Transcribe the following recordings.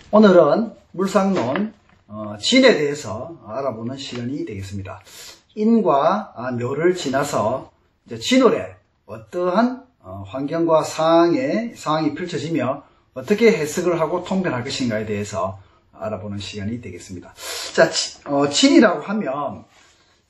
오늘은 물상론 진에 대해서 알아보는 시간이 되겠습니다. 인과 묘를 지나서 이제 진월에 어떠한 환경과 상황이 펼쳐지며 어떻게 해석을 하고 통변할 것인가에 대해서 알아보는 시간이 되겠습니다. 자, 진이라고 하면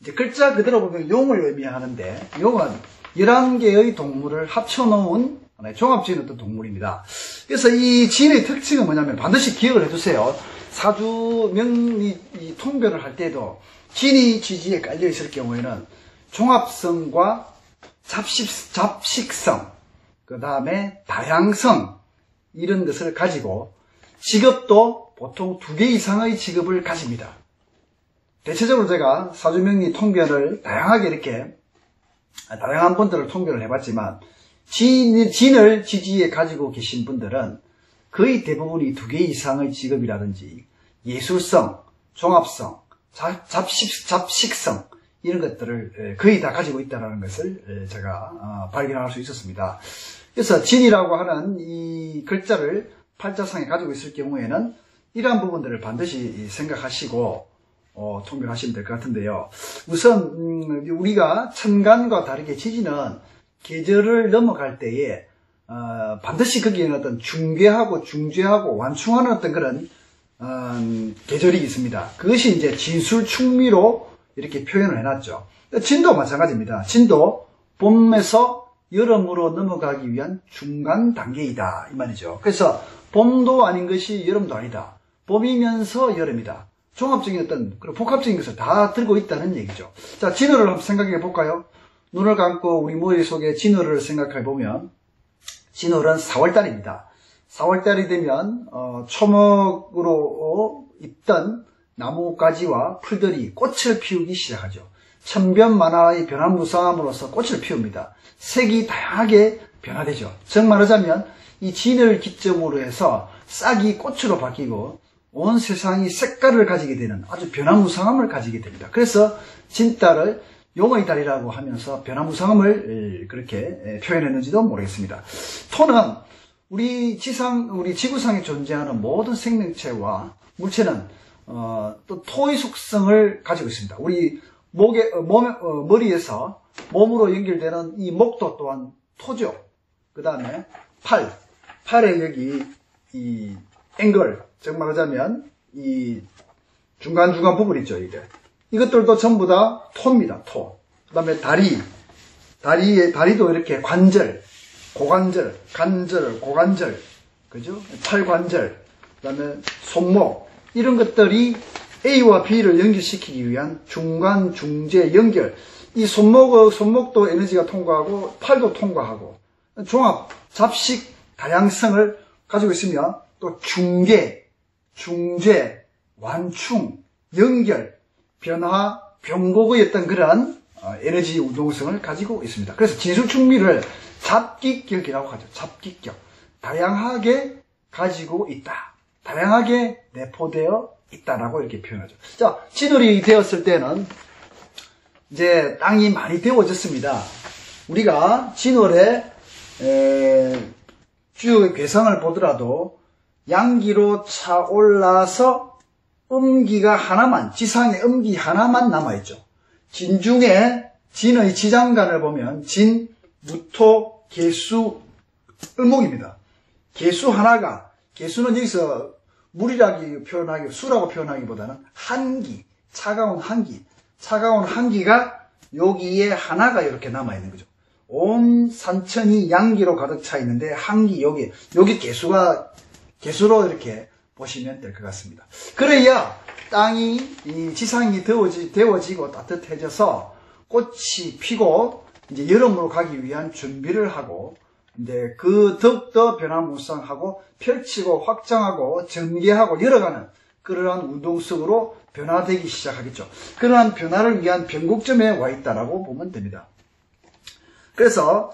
이제 글자 그대로 보면 용을 의미하는데, 용은 11개의 동물을 합쳐놓은 종합적인 어떤 동물입니다. 그래서 이 진의 특징은 뭐냐면 반드시 기억을 해두세요. 사주명리 통변을 할 때도 진이 지지에 깔려 있을 경우에는 종합성과 잡식성, 그 다음에 다양성, 이런 것을 가지고 직업도 보통 2개 이상의 직업을 가집니다. 대체적으로 제가 사주명리 통변을 다양하게 이렇게 다양한 분들을 통변을 해봤지만, 진을 지지에 가지고 계신 분들은 거의 대부분이 2개 이상의 직업이라든지 예술성, 종합성, 잡식성, 이런 것들을 거의 다 가지고 있다는 것을 제가 발견할 수 있었습니다. 그래서 진이라고 하는 이 글자를 팔자상에 가지고 있을 경우에는 이러한 부분들을 반드시 생각하시고 통변하시면 될 것 같은데요. 우선 우리가 천간과 다르게 지지는 계절을 넘어갈 때에 반드시 거기에는 어떤 중계하고 중죄하고 완충하는 어떤 그런 계절이 있습니다. 그것이 이제 진술충미로 이렇게 표현을 해놨죠. 진도 마찬가지입니다. 진도 봄에서 여름으로 넘어가기 위한 중간 단계이다, 이 말이죠. 그래서 봄도 아닌 것이 여름도 아니다. 봄이면서 여름이다. 종합적인 어떤 그런 복합적인 것을 다 들고 있다는 얘기죠. 자, 진월을 한번 생각해 볼까요? 눈을 감고 우리 머릿속에 진월을 생각해 보면, 진월은 4월달입니다. 4월달이 되면 초목으로 있던 나무가지와 풀들이 꽃을 피우기 시작하죠. 천변만화의 변화무쌍함으로써 꽃을 피웁니다. 색이 다양하게 변화되죠. 즉 말하자면 이 진을 기점으로 해서 싹이 꽃으로 바뀌고 온 세상이 색깔을 가지게 되는 아주 변화무쌍함을 가지게 됩니다. 그래서 진달을 용의 달이라고 하면서 변화무쌍함을 그렇게 표현했는지도 모르겠습니다. 토는 우리 지구상에 존재하는 모든 생명체와 물체는 또 토의 속성을 가지고 있습니다. 우리 머리에서 몸으로 연결되는 이 목도 또한 토죠. 그 다음에 팔에 여기 이 앵글, 즉 말하자면 이 중간중간 부분 있죠, 이것들도 전부 다 토입니다, 토. 그 다음에 다리도 이렇게 관절, 고관절, 관절, 고관절, 그죠? 팔관절, 그 다음에 손목, 이런 것들이 A와 B를 연결시키기 위한 중간, 중재, 연결. 이 손목도 에너지가 통과하고, 팔도 통과하고, 종합, 잡식, 다양성을 가지고 있으면 또 중계, 중재, 완충, 연결, 변화, 변곡의 어떤 그런 에너지 운동성을 가지고 있습니다. 그래서 진술충미를 잡기격이라고 하죠. 잡기격. 다양하게 가지고 있다. 다양하게 내포되어 있다라고 이렇게 표현하죠. 자, 진월이 되었을 때는 이제 땅이 많이 데워졌습니다. 우리가 진월에 주역의 괴상을 보더라도 양기로 차올라서 음기가 하나만, 지상에 음기 하나만 남아있죠. 진 중에 진의 지장간을 보면 진, 무토, 개수, 을목입니다. 개수 하나가, 개수는 여기서 물이라고 표현하기, 수라고 표현하기보다는 한기, 차가운 한기가 여기에 하나가 이렇게 남아있는 거죠. 온 산천이 양기로 가득 차 있는데 한기 여기 개수로 이렇게 보시면 될 것 같습니다. 그래야 땅이 지상이 데워지고 따뜻해져서 꽃이 피고 이제 여름으로 가기 위한 준비를 하고, 이제 그 더욱더 변화무쌍하고 펼치고 확장하고 전개하고 열어가는 그러한 운동 속으로 변화되기 시작하겠죠. 그러한 변화를 위한 변곡점에 와 있다라고 보면 됩니다. 그래서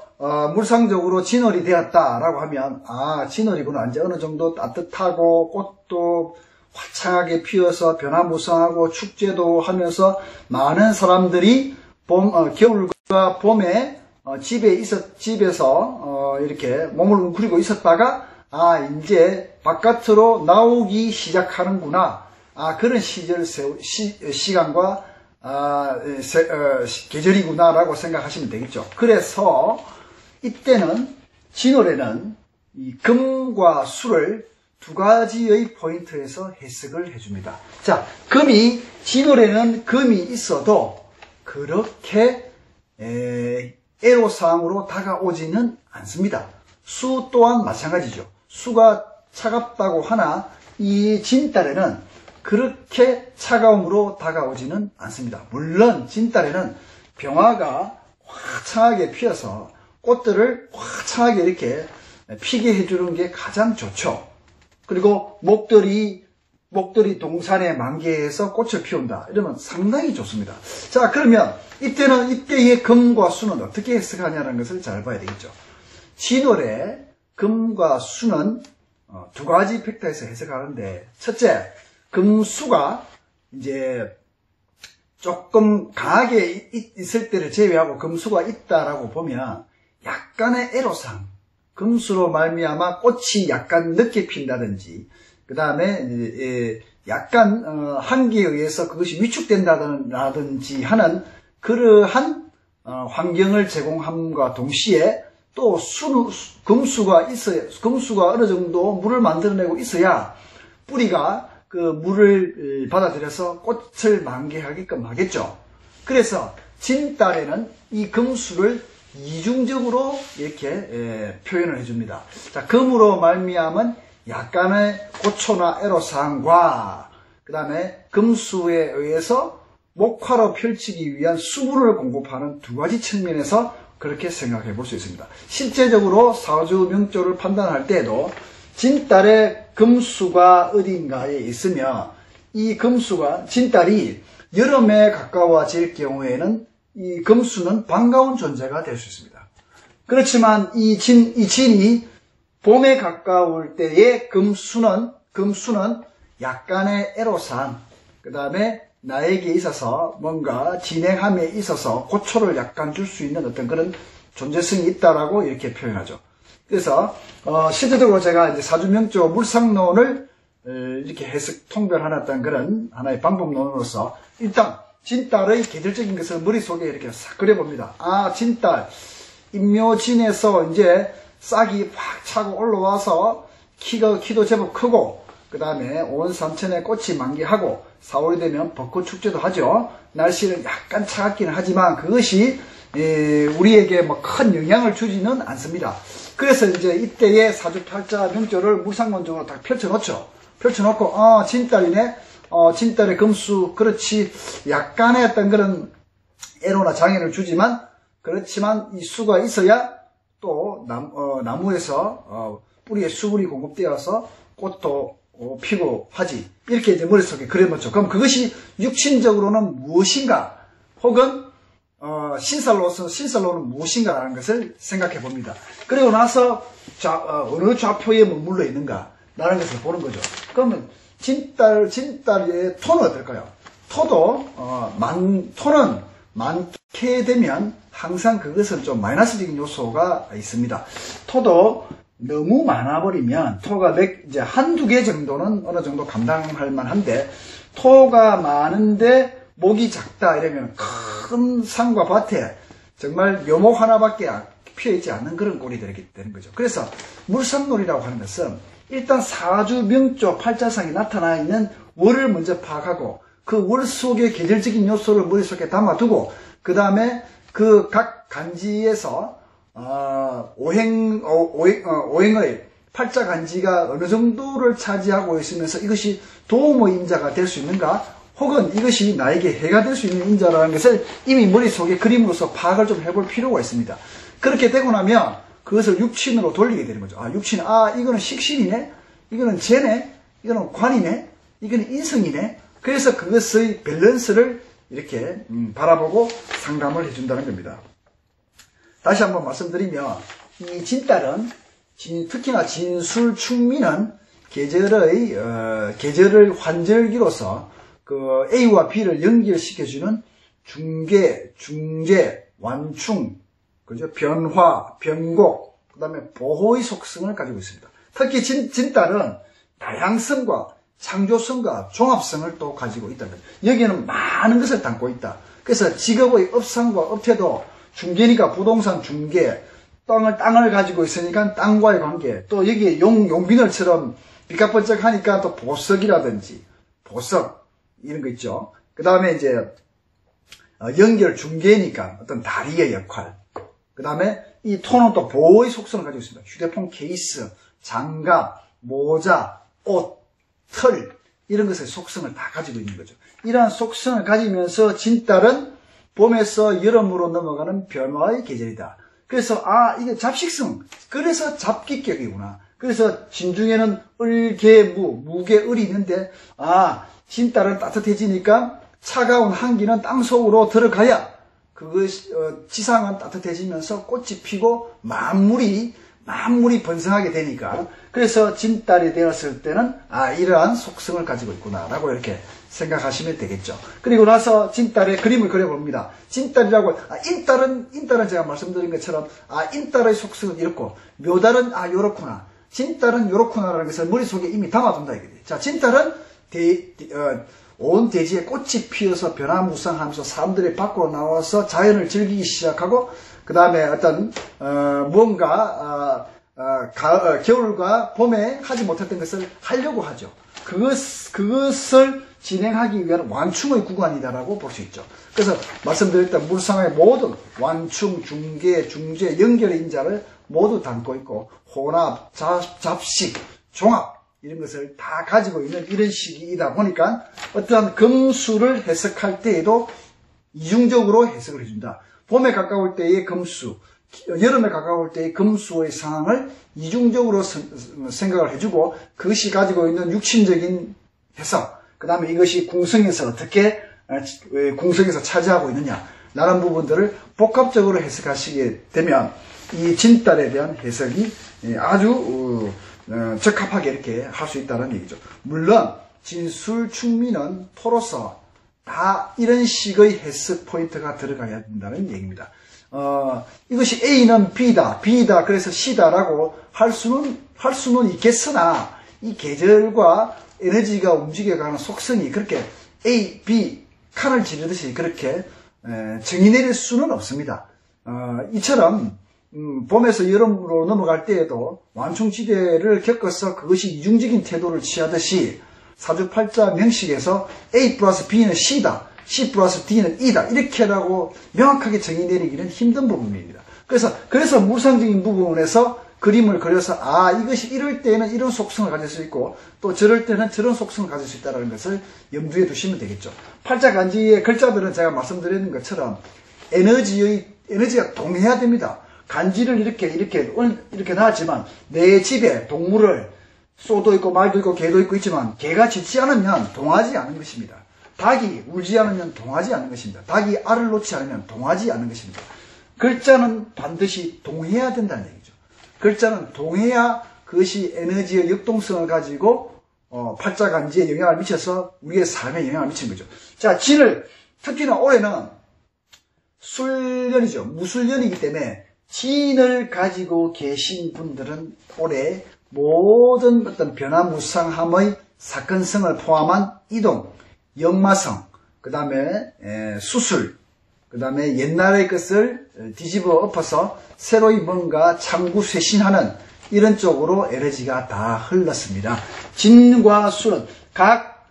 물상적으로 진월이 되었다라고 하면 진월이구나. 이제 어느 정도 따뜻하고 꽃도 화창하게 피어서 변화무쌍하고 축제도 하면서 많은 사람들이 겨울과 봄에 집에서 이렇게 몸을 웅크리고 있었다가 아, 이제 바깥으로 나오기 시작하는구나. 아, 그런 시간과 계절이구나라고 생각하시면 되겠죠. 그래서 이때는 진월에는 이 금과 수를 두 가지의 포인트에서 해석을 해줍니다. 자, 진월에는 금이 있어도 그렇게 애로사항으로 다가오지는 않습니다. 수 또한 마찬가지죠. 수가 차갑다고 하나 이 진달에는 그렇게 차가움으로 다가오지는 않습니다. 물론 진달에는 병화가 화창하게 피어서 꽃들을 화창하게 이렇게 피게 해주는 게 가장 좋죠. 그리고 목들이 동산에 만개해서 꽃을 피운다. 이러면 상당히 좋습니다. 자, 그러면 이때의 금과 수는 어떻게 해석하냐는 것을 잘 봐야 되겠죠. 진월에 금과 수는 두 가지 팩터에서 해석하는데, 첫째, 금수가 이제 조금 강하게 있을 때를 제외하고 금수가 있다라고 보면 약간의 애로사항, 금수로 말미암아 꽃이 약간 늦게 핀다든지, 그 다음에 약간 한기에 의해서 그것이 위축된다든지 하는 그러한 환경을 제공함과 동시에 또 금수가 어느 정도 물을 만들어내고 있어야 뿌리가 그 물을 받아들여서 꽃을 만개하게끔 하겠죠. 그래서 진달에는 이 금수를 이중적으로 이렇게 표현을 해줍니다. 자, 금으로 말미암은 약간의 고초나 애로사항과 그 다음에 금수에 의해서 목화로 펼치기 위한 수분을 공급하는 두 가지 측면에서 그렇게 생각해 볼 수 있습니다. 실제적으로 사주 명조를 판단할 때에도 진달에 금수가 어딘가에 있으면 이 진달이 여름에 가까워질 경우에는 이 금수는 반가운 존재가 될 수 있습니다. 그렇지만 이 진이 봄에 가까울 때의 금수는 약간의 애로사항, 그 다음에 나에게 있어서 뭔가 진행함에 있어서 고초를 약간 줄 수 있는 어떤 그런 존재성이 있다라고 이렇게 표현하죠. 그래서 실제적으로 제가 이제 사주명조 물상론을 이렇게 해석 통별해놨던 그런 하나의 방법론으로서 일단 진달의 계절적인 것을 머릿속에 이렇게 싹 그려봅니다. 아, 진달 임묘진에서 이제 싹이 확 차고 올라와서 키도 제법 크고 그 다음에 온 삼천에 꽃이 만개하고 4월이 되면 벚꽃 축제도 하죠. 날씨는 약간 차갑기는 하지만 그것이 우리에게 뭐 큰 영향을 주지는 않습니다. 그래서 이제 이때의 사주팔자 명조를 물상론적으로 다 펼쳐놓죠. 펼쳐놓고 진달이네. 진달의 금수 그렇지 약간의 어떤 그런 애로나 장애를 주지만 그렇지만 이 수가 있어야 또 나무에서 뿌리에 수분이 공급되어서 꽃도 피고 하지. 이렇게 이제 머릿속에 그려놓죠. 그럼 그것이 육신적으로는 무엇인가 혹은 신살로는 무엇인가라는 것을 생각해 봅니다. 그리고 나서 어느 좌표에 머물러 있는가 라는 것을 보는 거죠. 그러면 진달의 토는 어떨까요? 토는 많게 되면 항상 그것은 좀 마이너스적인 요소가 있습니다. 토도 너무 많아버리면 토가 이제 한두 개 정도는 어느 정도 감당할 만한데 토가 많은데 목이 작다 이러면 큰 산과 밭에 정말 묘목 하나밖에 피어있지 않는 그런 꼴이 되는 거죠. 그래서 물상놀이라고 하는 것은 일단 사주 명조 팔자상에 나타나 있는 월을 먼저 파악하고 그 월 속의 계절적인 요소를 머릿속에 담아두고 그 다음에 그 각 간지에서 오행의 팔자 간지가 어느 정도를 차지하고 있으면서 이것이 도움의 인자가 될 수 있는가 혹은 이것이 나에게 해가 될 수 있는 인자라는 것을 이미 머릿속에 그림으로서 파악을 좀 해볼 필요가 있습니다. 그렇게 되고 나면 그것을 육친으로 돌리게 되는 거죠. 이거는 식신이네, 이거는 재네, 이거는 관이네, 이거는 인성이네. 그래서 그것의 밸런스를 이렇게 바라보고 상담을 해준다는 겁니다. 다시 한번 말씀드리면 이 진달은 특히나 진술 충미는 계절을 환절기로서 그 A와 B를 연결시켜주는 중계, 중재, 완충, 그죠? 변화, 변곡, 그 다음에 보호의 속성을 가지고 있습니다. 특히 진달은 다양성과 창조성과 종합성을 또 가지고 있다는 거죠. 여기에는 많은 것을 담고 있다. 그래서 직업의 업상과 업태도 중개니까 부동산 중개, 땅을 가지고 있으니까 땅과의 관계, 또 여기에 용비늘처럼 비까번쩍하니까 또 보석이라든지 보석 이런 거 있죠. 그 다음에 이제 연결 중개니까 어떤 다리의 역할, 그 다음에 이 톤은 또 보호의 속성을 가지고 있습니다. 휴대폰 케이스, 장갑, 모자, 옷, 털 이런 것의 속성을 다 가지고 있는 거죠. 이러한 속성을 가지면서 진달은 봄에서 여름으로 넘어가는 변화의 계절이다. 그래서 이게 잡식성, 그래서 잡기격이구나. 그래서 진중에는 을, 개, 무게, 을이 있는데 진달은 따뜻해지니까 차가운 한기는 땅속으로 들어가야 지상은 따뜻해지면서 꽃이 피고 만물이 번성하게 되니까, 그래서 진달이 되었을 때는 이러한 속성을 가지고 있구나 라고 이렇게 생각하시면 되겠죠. 그리고 나서 진달의 그림을 그려봅니다. 진달이라고 인달은 제가 말씀드린 것처럼 인달의 속성은 이렇고, 묘달은 요렇구나, 진달은 요렇구나라는 것을 머릿속에 이미 담아둔다 이거예요. 자, 진달은 온 대지에 꽃이 피어서 변화무쌍하면서 사람들이 밖으로 나와서 자연을 즐기기 시작하고, 그 다음에 어떤 무언가 겨울과 봄에 하지 못했던 것을 하려고 하죠. 그것을 진행하기 위한 완충의 구간이다라고 볼 수 있죠. 그래서 말씀드렸던 물상의 모든 완충, 중개, 중재, 연결의 인자를 모두 담고 있고, 혼합, 잡식, 종합 이런 것을 다 가지고 있는 이런 시기이다 보니까 어떠한 금수를 해석할 때에도 이중적으로 해석을 해준다. 봄에 가까울 때의 금수, 여름에 가까울 때의 금수의 상황을 이중적으로 생각을 해주고, 그것이 가지고 있는 육신적인 해석, 그 다음에 이것이 궁성에서 어떻게 궁성에서 차지하고 있느냐 라는 부분들을 복합적으로 해석하시게 되면 이 진달에 대한 해석이 아주 적합하게 이렇게 할 수 있다는 얘기죠. 물론 진술, 충미는 토로서 다 이런 식의 해석 포인트가 들어가야 된다는 얘기입니다. 이것이 A는 B다, 그래서 C다라고 할 수는 있겠으나, 이 계절과 에너지가 움직여가는 속성이 그렇게 A, B, 칸을 지르듯이 그렇게 정의 내릴 수는 없습니다. 이처럼 봄에서 여름으로 넘어갈 때에도 완충지대를 겪어서 그것이 이중적인 태도를 취하듯이 사주팔자 명식에서 A 플러스 B는 C다, C 플러스 D는 E다 이렇게라고 명확하게 정의 내리기는 힘든 부분입니다. 그래서 물상적인 부분에서 그림을 그려서 이것이 이럴 때는 이런 속성을 가질 수 있고 또 저럴 때는 저런 속성을 가질 수 있다는 것을 염두에 두시면 되겠죠. 팔자 간지의 글자들은 제가 말씀드리는 것처럼 에너지가 동해야 됩니다. 간지를 이렇게 나왔지만 내 집에 동물을 소도 있고 말도 있고 개도 있지만 개가 짖지 않으면 동하지 않은 것입니다. 닭이 울지 않으면 동하지 않는 것입니다. 닭이 알을 놓지 않으면 동하지 않는 것입니다. 글자는 반드시 동해야 된다는 얘기죠. 글자는 동해야 그것이 에너지의 역동성을 가지고 팔자 간지에 영향을 미쳐서 우리의 삶에 영향을 미치는 거죠. 자, 진을 특히나 올해는 술년이죠. 무술년이기 때문에 진을 가지고 계신 분들은 올해 모든 어떤 변화무쌍함의 사건성을 포함한 이동, 역마성, 그 다음에 수술, 그 다음에 옛날의 것을 뒤집어 엎어서 새로이 뭔가 창구 쇄신하는 이런 쪽으로 에너지가 다 흘렀습니다. 진과 술은 각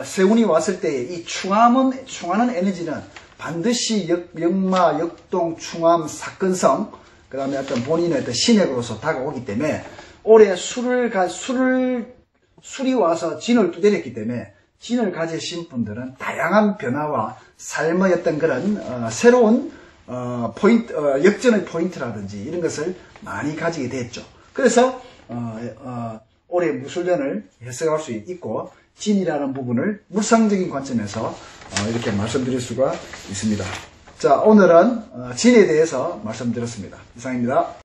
세운이 왔을 때 이 충하는 에너지는 반드시 역마, 역동, 충함, 사건성, 그 다음에 어떤 본인의 어떤 신액으로서 다가오기 때문에 올해 술이 와서 진을 두드렸기 때문에 진을 가지신 분들은 다양한 변화와 삶의 어떤 그런 새로운 포인트, 역전의 포인트라든지 이런 것을 많이 가지게 됐죠. 그래서 올해 무술년을 해석할 수 있고 진이라는 부분을 물상적인 관점에서 이렇게 말씀드릴 수가 있습니다. 자, 오늘은 진에 대해서 말씀드렸습니다. 이상입니다.